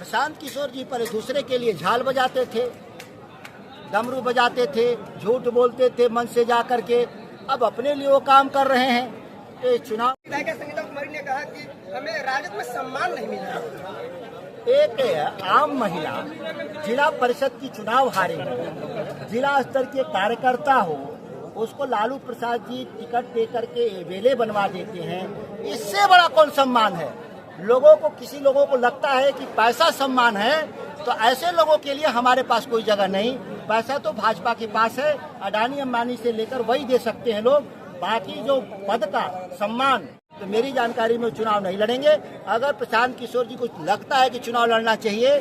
प्रशांत किशोर जी पर दूसरे के लिए झाल बजाते थे, डमरू बजाते थे, झूठ बोलते थे मन से जा करके, अब अपने लिए वो काम कर रहे हैं। ये चुनाव संगीता कुमारी ने कहा कि हमें राजद में सम्मान नहीं मिल रहा। एक आम महिला जिला परिषद की चुनाव हारे, जिला स्तर के कार्यकर्ता हो, उसको लालू प्रसाद जी टिकट दे करके एमएलए बनवा देते हैं। इससे बड़ा कौन सम्मान है? लोगों को, किसी लोगों को लगता है कि पैसा सम्मान है, तो ऐसे लोगों के लिए हमारे पास कोई जगह नहीं। पैसा तो भाजपा के पास है, अडानी अंबानी से लेकर वही दे सकते हैं लोग। बाकी जो पद का सम्मान, तो मेरी जानकारी में चुनाव नहीं लड़ेंगे। अगर प्रशांत किशोर जी को लगता है कि चुनाव लड़ना चाहिए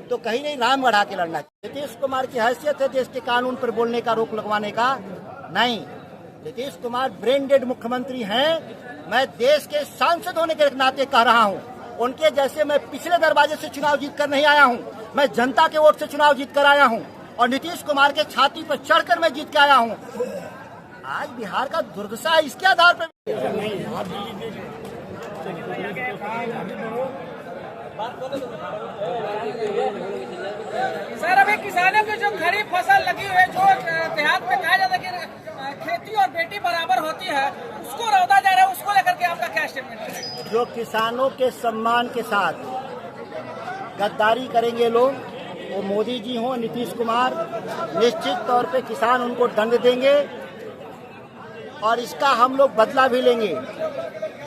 तो कहीं नहीं, रामगढ़ आके लड़ना चाहिए। नीतीश कुमार की हैसियत है देश के कानून पर बोलने का, रोक लगवाने का नहीं। नीतीश कुमार ब्रेन डेड मुख्यमंत्री हैं। मैं देश के सांसद होने के नाते कह रहा हूं, उनके जैसे मैं पिछले दरवाजे से चुनाव जीत कर नहीं आया हूं, मैं जनता के वोट से चुनाव जीत कर आया हूं और नीतीश कुमार के छाती पर चढ़कर मैं जीत के आया हूं। आज बिहार का दुर्दशा इसके आधार पर। सर, अभी किसानों की जो खरीफ फसल लगी हुई है, जो देहात में कहा जाता है कि खेती और बेटी बराबर होती है, उसको रौदा जा रहा है, उसको लेकर के आपका क्या स्टेटमेंट है? जो किसानों के सम्मान के साथ गद्दारी करेंगे लोग, वो मोदी जी हों, नीतीश कुमार, निश्चित तौर पे किसान उनको दंड देंगे और इसका हम लोग बदला भी लेंगे।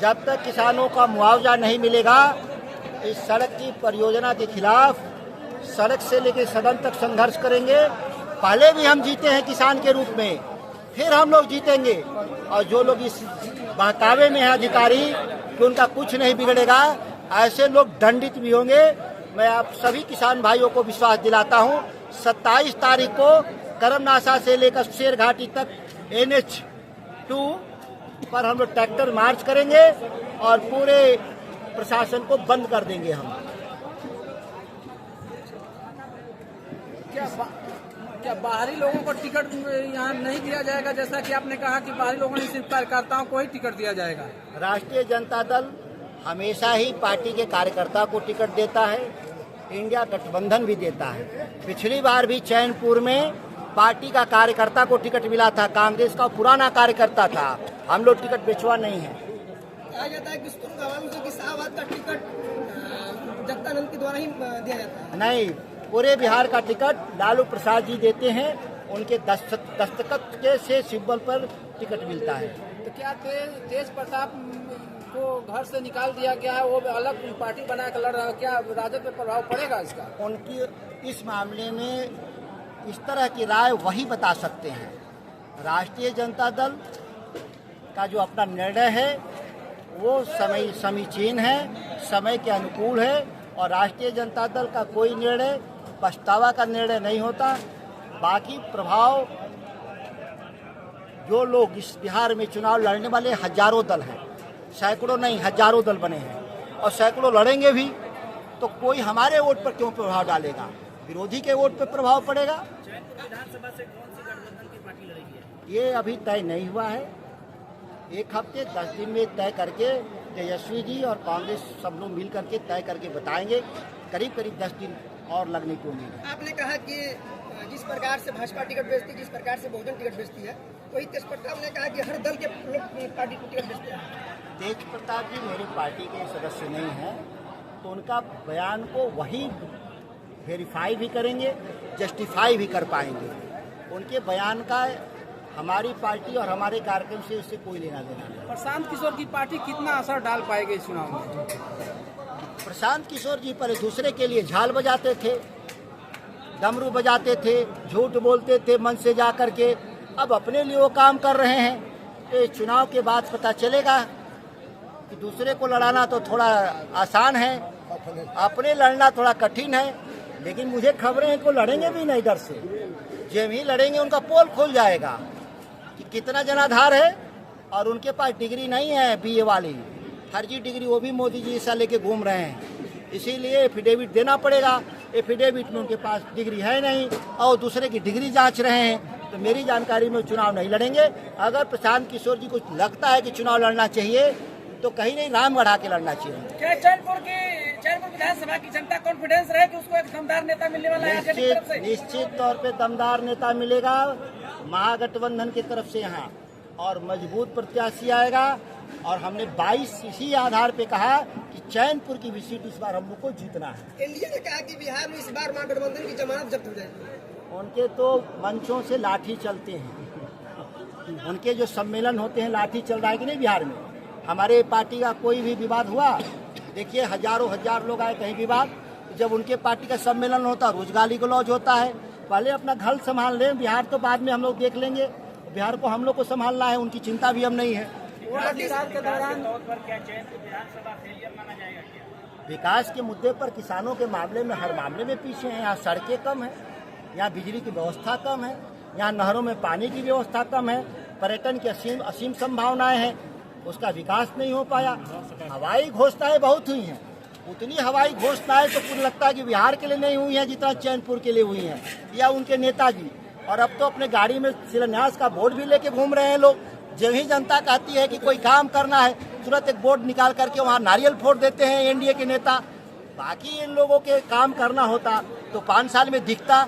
जब तक किसानों का मुआवजा नहीं मिलेगा, इस सड़क की परियोजना के खिलाफ सड़क से लेकर सदन तक संघर्ष करेंगे। पहले भी हम जीते हैं किसान के रूप में, फिर हम लोग जीतेंगे। और जो लोग इस बहकावे में हैं अधिकारी कि उनका कुछ नहीं बिगड़ेगा, ऐसे लोग दंडित भी होंगे। मैं आप सभी किसान भाइयों को विश्वास दिलाता हूं, 27 तारीख को करमनासा से लेकर शेरघाटी तक NH2 पर हम लोग ट्रैक्टर मार्च करेंगे और पूरे प्रशासन को बंद कर देंगे हम। क्या बाहरी लोगों को टिकट यहाँ नहीं दिया जाएगा? जैसा कि आपने कहा कि बाहरी लोगों ने सिर्फ कार्यकर्ताओं को ही टिकट दिया जाएगा। राष्ट्रीय जनता दल हमेशा ही पार्टी के कार्यकर्ता को टिकट देता है, इंडिया गठबंधन भी देता है। पिछली बार भी चैनपुर में पार्टी का कार्यकर्ता को टिकट मिला था, कांग्रेस का पुराना कार्यकर्ता था। हम लोग टिकट बेचवा नहीं है। कहा जाता है कि शाहबाद का टिकट जगदानंद के द्वारा ही दिया जाता है। नहीं, पूरे बिहार का टिकट लालू प्रसाद जी देते हैं, उनके दस्तखत के से सिंबल पर टिकट मिलता है। तो क्या तेज प्रताप को घर से निकाल दिया गया है, वो अलग पार्टी बना कर लड़ रहा है, क्या राजद पे प्रभाव पड़ेगा इसका? उनकी इस मामले में इस तरह की राय वही बता सकते हैं। राष्ट्रीय जनता दल का जो अपना निर्णय है वो समीचीन है, समय के अनुकूल है और राष्ट्रीय जनता दल का कोई निर्णय पछतावा का निर्णय नहीं होता। बाकी प्रभाव, जो लोग इस बिहार में चुनाव लड़ने वाले हजारों दल हैं, सैकड़ों नहीं हजारों दल बने हैं और सैकड़ों लड़ेंगे भी, तो कोई हमारे वोट पर क्यों प्रभाव डालेगा? विरोधी के वोट पर प्रभाव पड़ेगा। विधानसभा से कौन सी गठबंधन की पार्टी लड़ेगी? ये अभी तय नहीं हुआ है। 1 हफ्ते 10 दिन में तय करके तेजस्वी जी और कांग्रेस सब लोग मिल करके तय करके बताएंगे। करीब 10 दिन और लगने की उम्मीद है। आपने कहा कि जिस प्रकार से भाजपा टिकट बेचती है, जिस प्रकार से बहुजन टिकट बेचती है, वही तेज प्रताप ने कहा कि हर दल के लोग पार्टी को टिकट बेचते हैं। तेज प्रताप जी मेरी पार्टी के सदस्य नहीं हैं, तो उनका बयान को वही वेरीफाई भी करेंगे, जस्टिफाई भी कर पाएंगे। उनके बयान का हमारी पार्टी और हमारे कार्यक्रम से इससे कोई लेना देना नहीं। प्रशांत किशोर की पार्टी कितना असर डाल पाएगी इस चुनाव में? प्रशांत किशोर जी पर दूसरे के लिए झाल बजाते थे, डमरू बजाते थे, झूठ बोलते थे मन से जा करके, अब अपने लिए वो काम कर रहे हैं। ये चुनाव के बाद पता चलेगा कि दूसरे को लड़ाना तो थोड़ा आसान है, अपने लड़ना थोड़ा कठिन है। लेकिन मुझे खबरें हैं कि लड़ेंगे भी नहीं डर से। जब ही लड़ेंगे उनका पोल खुल जाएगा कि कितना जनाधार है और उनके पास डिग्री नहीं है BA वाली, फर्जी डिग्री वो भी मोदी जी ऐसा लेके घूम रहे हैं। इसीलिए एफिडेविट देना पड़ेगा। एफिडेविट में उनके पास डिग्री है नहीं और दूसरे की डिग्री जांच रहे हैं। तो मेरी जानकारी में चुनाव नहीं लड़ेंगे। अगर प्रशांत किशोर जी को लगता है कि चुनाव लड़ना चाहिए तो कहीं नहीं, रामगढ़ आके लड़ना चाहिए। क्या चैनपुर विधानसभा की जनता कॉन्फिडेंस रहे कि उसको एक दमदार नेता मिलने वाला है आरजेडी की तरफ से? निश्चित तौर पे दमदार नेता मिलेगा महागठबंधन की तरफ से यहाँ, और मजबूत प्रत्याशी आएगा। और हमने 22 इसी आधार पे कहा कि चैनपुर की भी सीट इस बार हम लोग को जीतना है। एनडीए ने कहा कि बिहार में इस बार महागठबंधन की जमानत जब्त हो जाएगी। उनके तो मंचों से लाठी चलते हैं, उनके जो सम्मेलन होते हैं लाठी चल रहा है कि नहीं बिहार में। हमारे पार्टी का कोई भी विवाद हुआ, देखिए हजारों हजार लोग आए कहीं विवाद, जब उनके पार्टी का सम्मेलन होता है रोज गाली गलौज होता है। पहले अपना घर संभाल लें, बिहार तो बाद में हम लोग देख लेंगे। बिहार को हम लोग को संभालना है, उनकी चिंता भी हम नहीं है। विकास के मुद्दे पर किसानों के मामले में हर मामले में पीछे हैं। यहाँ सड़कें कम है, यहाँ बिजली की व्यवस्था कम है, यहाँ नहरों में पानी की व्यवस्था कम है, पर्यटन की असीम संभावनाएं हैं, उसका विकास नहीं हो पाया। हवाई घोषणाएं बहुत हुई हैं, उतनी हवाई घोषणाएं तो पूरी लगता है कि बिहार के लिए नहीं हुई हैं जितना चैनपुर के लिए हुई हैं या उनके नेताजी। और अब तो अपने गाड़ी में शिलान्यास का बोर्ड भी लेके घूम रहे हैं लोग। जब ही जनता कहती है कि कोई काम करना है, तुरंत एक बोर्ड निकाल करके वहाँ नारियल फोड़ देते हैं एनडीए के नेता। बाकी इन लोगों के काम करना होता तो 5 साल में दिखता।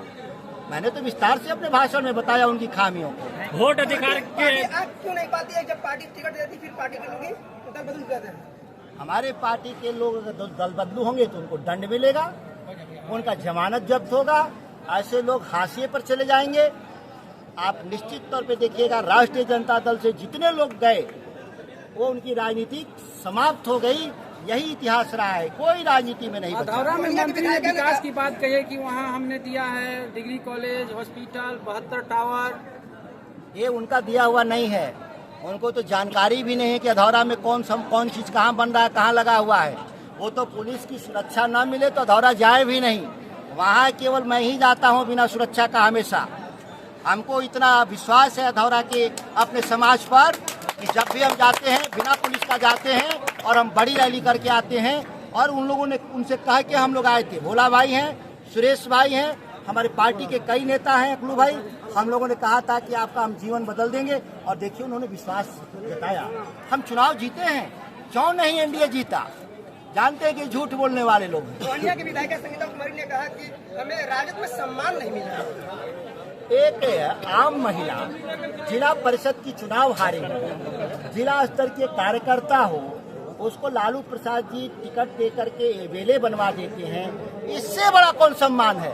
मैंने तो विस्तार से अपने भाषण में बताया उनकी खामियों को। वोट अधिकार के आप क्यों नहीं पाती है? जब पार्टी टिकट देती फिर पार्टी के लोग दल बदल करते हैं। हमारे पार्टी के लोग अगर दल बदलू होंगे तो उनको दंड मिलेगा, उनका जमानत जब्त होगा, ऐसे लोग हाशिए पर चले जाएंगे। आप निश्चित तौर पे देखिएगा, राष्ट्रीय जनता दल से जितने लोग गए वो उनकी राजनीति समाप्त हो गई। यही इतिहास रहा है, कोई राजनीति में नहीं बचा। धौरा में मंत्री ने विकास की बात कही कि वहाँ हमने दिया है डिग्री कॉलेज, हॉस्पिटल, 72 टावर। ये उनका दिया हुआ नहीं है, उनको तो जानकारी भी नहीं है कि अधौरा में कौन चीज कहाँ बन रहा है, कहाँ लगा हुआ है। वो तो पुलिस की सुरक्षा न मिले तो अधौरा जाए भी नहीं। वहाँ केवल मैं ही जाता हूँ बिना सुरक्षा का हमेशा। हमको इतना विश्वास है अधौरा के अपने समाज पर कि जब भी हम जाते हैं बिना पुलिस का जाते हैं और हम बड़ी रैली करके आते हैं। और उन लोगों ने उनसे कहा कि हम लोग आए थे, भोला भाई हैं, सुरेश भाई हैं, हमारे पार्टी के कई नेता हैं, अकलू भाई, हम लोगों ने कहा था कि आपका हम जीवन बदल देंगे। और देखिए उन्होंने विश्वास जताया। हम चुनाव जीते हैं, क्यों नहीं एनडीए जीता? जानते हैं कि झूठ बोलने वाले लोग हैं। गोंदिया की विधायक संगीता कुमारी ने कहा कि हमें राजद में सम्मान नहीं मिला। एक आम महिला जिला परिषद की चुनाव हारी हो, जिला स्तर के कार्यकर्ता हो, उसको लालू प्रसाद जी टिकट दे करके एवेले बनवा देते हैं। इससे बड़ा कौन सम्मान है?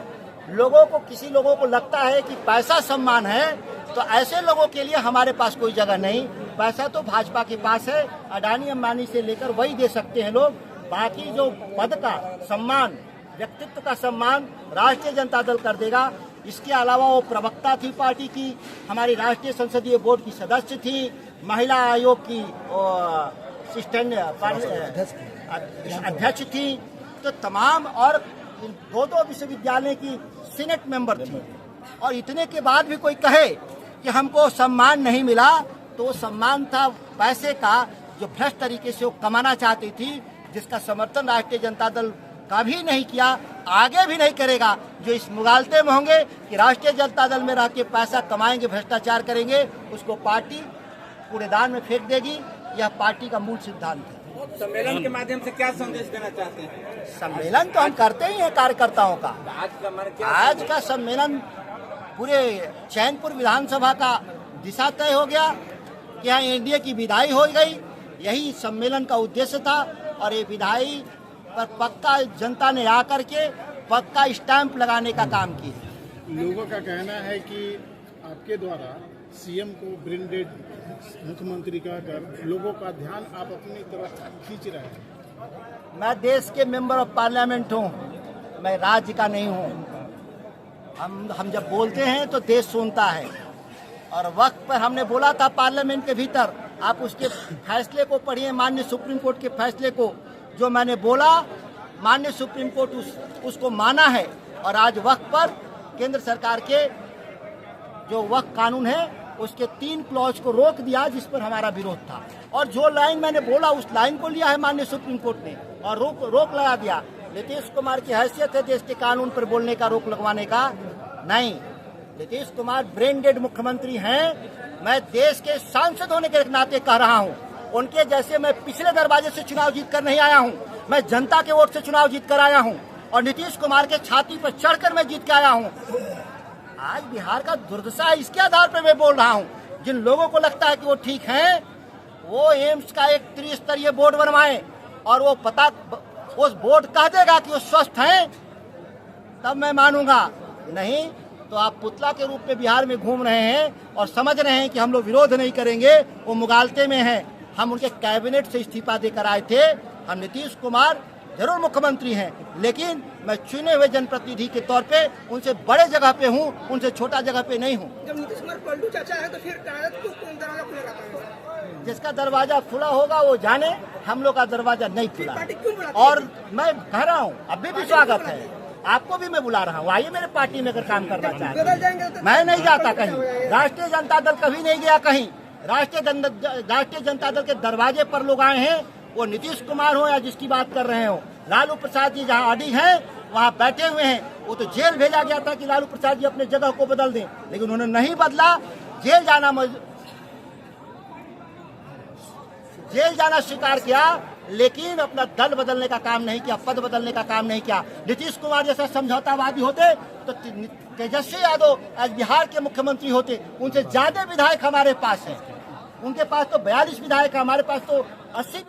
लोगों को, किसी लोगों को लगता है कि पैसा सम्मान है, तो ऐसे लोगों के लिए हमारे पास कोई जगह नहीं। पैसा तो भाजपा के पास है, अडानी अंबानी से लेकर वही दे सकते हैं लोग। बाकी जो पद का सम्मान, व्यक्तित्व का सम्मान राष्ट्रीय जनता दल कर देगा। इसके अलावा वो प्रवक्ता थी पार्टी की, हमारी राष्ट्रीय संसदीय बोर्ड की सदस्य थी, महिला आयोग की असिस्टेंट अध्यक्ष थी, तो तमाम, और 2 विश्वविद्यालय की सीनेट मेंबर थी। और इतने के बाद भी कोई कहे कि हमको सम्मान नहीं मिला, तो वो सम्मान था पैसे का जो भ्रष्ट तरीके से वो कमाना चाहती थी, जिसका समर्थन राष्ट्रीय जनता दल कभी नहीं किया, आगे भी नहीं करेगा। जो इस मुगालते में होंगे कि राष्ट्रीय जनता दल में रह के पैसा कमाएंगे, भ्रष्टाचार करेंगे, उसको पार्टी कूड़ेदान में फेंक देगी। यह पार्टी का मूल सिद्धांत है। सम्मेलन के माध्यम से क्या संदेश देना चाहते हैं? सम्मेलन तो हम करते ही हैं कार्यकर्ताओं का। आज का सम्मेलन पूरे चैनपुर विधानसभा का दिशा तय हो गया कि यहाँ एनडीए की विदाई हो गई। यही सम्मेलन का उद्देश्य था। और ये विदाई पर पक्का जनता ने आकर के पक्का स्टैंप लगाने का काम किया। लोगों का कहना है कि आपके द्वारा सीएम को ब्रेन डेड मुख्यमंत्री का कर लोगों का ध्यान आप अपनी तरफ खींच रहे हैं। मैं देश के मेंबर ऑफ पार्लियामेंट हूँ, मैं राज्य का नहीं हूँ। हम जब बोलते हैं तो देश सुनता है। और वक्त पर हमने बोला था पार्लियामेंट के भीतर, आप उसके फैसले को पढ़िए, माननीय सुप्रीम कोर्ट के फैसले को। जो मैंने बोला माननीय सुप्रीम कोर्ट उसको माना है। और आज वक्त पर केंद्र सरकार के जो वक्त कानून है उसके 3 क्लॉज को रोक दिया जिस पर हमारा विरोध था। और जो लाइन मैंने बोला उस लाइन को लिया है माननीय सुप्रीम कोर्ट ने और रोक लगा दिया। नीतीश कुमार की हैसियत है देश के कानून पर बोलने का, रोक लगवाने का नहीं। नीतीश कुमार ब्रेन डेड मुख्यमंत्री हैं। मैं देश के सांसद होने के नाते कह रहा हूं, उनके जैसे मैं पिछले दरवाजे से चुनाव जीत कर नहीं आया हूं। मैं जनता के वोट से चुनाव जीत कर आया हूँ और नीतीश कुमार के छाती पर चढ़कर मैं जीत के आया हूँ। आज बिहार का दुर्दशा है, इसके आधार पर मैं बोल रहा हूँ। जिन लोगों को लगता है कि वो ठीक हैं, वो एम्स का एक त्रिस्तरीय बोर्ड बनवाएं और वो पता उस बोर्ड कह देगा कि वो स्वस्थ हैं, तब मैं मानूंगा। नहीं तो आप पुतला के रूप में बिहार में घूम रहे हैं और समझ रहे हैं कि हम लोग विरोध नहीं करेंगे, वो मुगालते में हैं। हम उनके कैबिनेट से इस्तीफा देकर आए थे। हम नीतीश कुमार जरूर मुख्यमंत्री हैं, लेकिन मैं चुने हुए जनप्रतिनिधि के तौर पे उनसे बड़े जगह पे हूँ, उनसे छोटा जगह पे नहीं हूँ। जब नीतीश कुमार पलटू चाचा है तो फिर कागज क्यों दरवाजा खुला रहता है? जिसका दरवाजा खुला होगा वो जाने, हम लोग का दरवाजा नहीं खुला। पार्टी क्यों बुलाती है? और मैं कह रहा हूँ अभी भी स्वागत है, आपको भी मैं बुला रहा हूँ, आइए मेरे पार्टी में अगर काम करना चाहते बदल जाएंगे हैं। तो मैं नहीं जाता कहीं, राष्ट्रीय जनता दल कभी नहीं गया कहीं। राष्ट्रीय जनता दल के दरवाजे पर लोग आए हैं, वो नीतीश कुमार हो या जिसकी बात कर रहे हो। लालू प्रसाद जी जहाँ अड़ी हैं वहाँ बैठे हुए हैं। वो तो जेल भेजा गया था कि लालू प्रसाद जी अपने जगह को बदल दें, लेकिन उन्होंने नहीं बदला। जेल जाना स्वीकार किया, लेकिन अपना दल बदलने का काम नहीं किया, पद बदलने का काम नहीं किया। नीतीश कुमार जैसा समझौतावादी होते तो तेजस्वी यादव आज बिहार के मुख्यमंत्री होते। उनसे ज्यादा विधायक हमारे पास हैं, उनके पास तो 42 विधायक है, हमारे पास तो 80